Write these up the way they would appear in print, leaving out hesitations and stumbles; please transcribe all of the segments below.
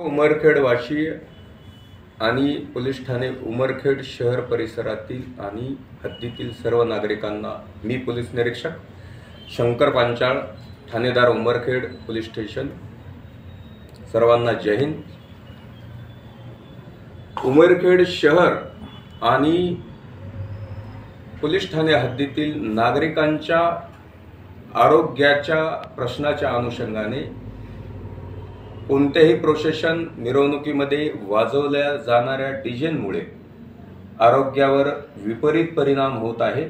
उमरखेड वाशी आणि पोलीस ठाणे उमरखेड शहर परिसरातील आणि हद्दीतील सर्व नागरिकांना मी पोलीस निरीक्षक शंकर पांचाळ, ठाणेदार उमरखेड पोलीस स्टेशन, सर्वांना जय हिंद। उमरखेड शहर आणि पोलीस ठाणे हद्दीतील नागरिकांच्या आरोग्याच्या प्रश्नाच्या अनुषंगाने कोणत्याही प्रोसेशन मिरवणुकीमध्ये वाजवल्या जाणाऱ्या डीजेमुळे आरोग्यावर विपरीत परिणाम होत आहे।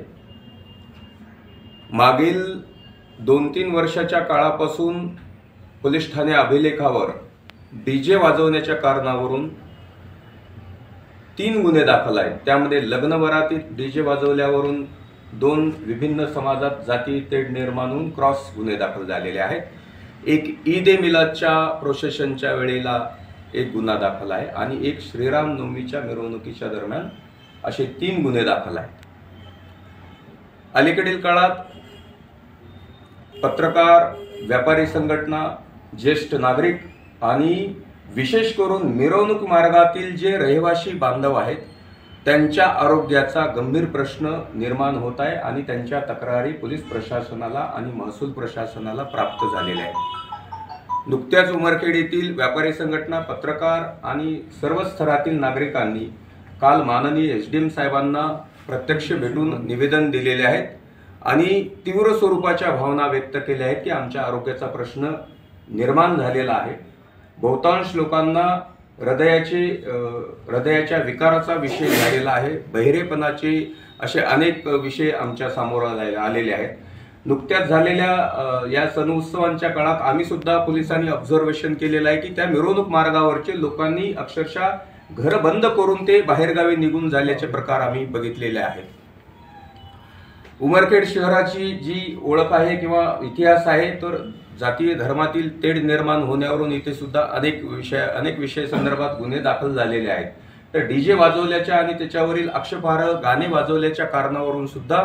मागील 2-3 वर्षाच्या काळापासून पोलीस ठाणे अभिलेखावर डीजे वाजवण्याच्या कारणावरून 3 गुन्हे दाखल आहेत। त्यामध्ये लग्न वरातीत डीजे वाजवल्यावरून 2 विभिन्न समाजात जाती तेढ निर्माण होऊन क्रॉस गुन्हे दाखल झालेले आहेत। एक ईद ए मिलादच्या प्रोसेशनच्या वेळेला एक गुन्हा दाखल आहे आणि एक श्रीराम नवमीच्या मिरवणुकीच्या दरम्यान असे 3 गुन्हे दाखल आहेत। अलीकडील काळात पत्रकार, व्यापारी संघटना, ज्येष्ठ नागरिक आणि विशेष करून मिरवणूक मार्गातील जे रहिवासी बांधव आहेत त्यांच्या आरोग्याचा गंभीर प्रश्न निर्माण होत आहे आणि त्यांच्या तक्रारी पोलीस प्रशासनाला आणि महसूल प्रशासनाला प्राप्त झालेल्या आहेत। नुकत्याच उमरखेड येथील व्यापारी संघटना, पत्रकार आणि सर्व स्तरातील नागरिकांनी काल माननीय एसडीएम साहेबांना प्रत्यक्ष भेटून निवेदन दिलेले आहेत आणि तीव्र स्वरूपाच्या भावना व्यक्त केल्या आहेत की आमच्या आरोग्याचा प्रश्न निर्माण झालेला आहे। बहुतांश लोकांना हृदयाच्या विकाराचा विषय झालेला आहे। बहिरेपणाचे असे अनेक विषय आमच्या समोर आलेले आहेत। नुकत्याच झालेल्या या सण उत्सवांच्या काळात आम्ही सुद्धा पोलिसांनी ऑब्झर्वेशन केलेलं आहे की त्या मिरवणूक मार्गावरचे लोकांनी अक्षरशः घर बंद करून ते बाहेरगावी निघून झाल्याचे प्रकार आम्ही बघितलेले आहेत। उमरखेड शहराची जी ओळख आहे किंवा इतिहास आहे तर जातीय धर्मातील तेढ निर्माण होण्यावरून इथे सुद्धा अनेक विषय संदर्भात गुन्हे दाखल झालेले आहेत। तर डीजे वाजवल्याच्या आणि त्याच्यावरील आक्षेपार्ह गाणे वाजवल्याच्या कारणावरून सुद्धा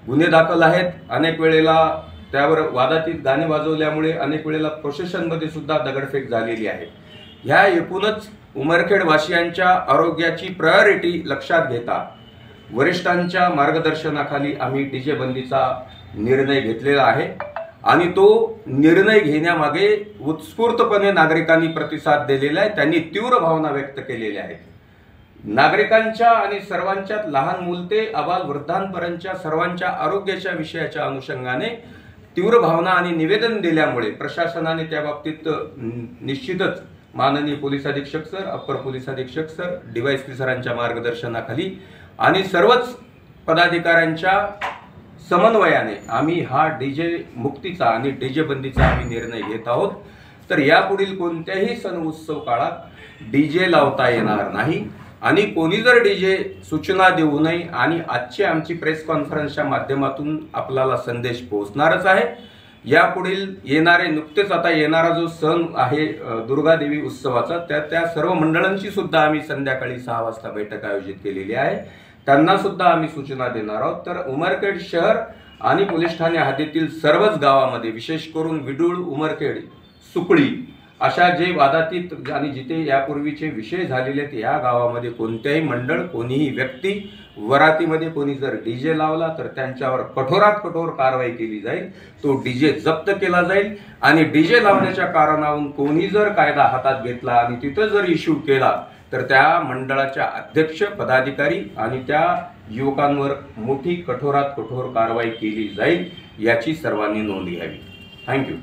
गुन्हे दाखल आहेत। अनेक वेळेला त्यावर वादातीत गाणे वाजवल्यामुळे अनेक वेळेला प्रोसेशनमध्ये सुद्धा दगडफेक झालेली आहे। ह्या एकूणच उमरखेड वासियांच्या आरोग्याची प्रायोरिटी लक्षात घेता वरिष्ठांच्या मार्गदर्शनाखाली आम्ही डीजे बंदीचा निर्णय घेतलेला आहे आणि तो निर्णय घेण्यामागे उत्स्फूर्तपणे नागरिकांनी प्रतिसाद दिलेला आहे। त्यांनी तीव्र भावना व्यक्त केलेल्या आहेत। नागरिकांच्या आणि सर्वांच्यात लहान मूल ते अबाल वृद्धांपर्यंतच्या सर्वांच्या आरोग्याच्या विषयाच्या अनुषंगाने तीव्र भावना आणि निवेदन दिल्यामुळे प्रशासनाने त्या बाबतीत निश्चितच माननीय पोलीस अधीक्षक सर, अप्पर पोलीस अधीक्षक सर, डीवायएसपी सरांच्या मार्गदर्शनाखाली आणि सर्वच पदाधिकाऱ्यांच्या समन्वयाने आम्ही हा डीजे मुक्तीचा आणि डीजे बंदीचा आम्ही निर्णय घेत आहोत। तर यापुढील कोणत्याही सण उत्सव काळात डीजे लावता येणार नाही आणि कोणी जर डीजे सूचना देऊ नये आणि आजची आमची प्रेस कॉन्फरन्सच्या माध्यमातून आपल्याला संदेश पोहोचणारच आहे। यापुढील येणारे नुकतेच आता येणारा जो सण आहे दुर्गादेवी उत्सवाचा त्या सर्व मंडळांची सुद्धा आम्ही संध्याकाळी 6 वाजता बैठक आयोजित केलेली आहे। त्यांना सुद्धा आम्ही सूचना देणार आहोत। तर उमरखेड शहर आणि पोलीस ठाणे हद्दीतील सर्वच गावामध्ये विशेष करून विडूळ, उमरखेड, सुकळी अशा जे वादातीत आणि जिथे यापूर्वीचे विषय झालेले आहेत या गावामध्ये कोणत्याही मंडळ, कोणीही व्यक्ती वरातीमध्ये कोणी जर डीजे लावला तर त्यांच्यावर कठोरात कठोर कारवाई केली जाईल। तो डीजे जप्त केला जाईल आणि डीजे लावण्याच्या कारणावरून कोणी जर कायदा हातात घेतला आणि तिथं जर इश्यू केला तर त्या मंडळाच्या अध्यक्ष, पदाधिकारी आणि त्या युवकांवर मोठी कठोरात कठोर कारवाई केली जाईल याची सर्वांनी नोंद घ्यावी। थँक्यू।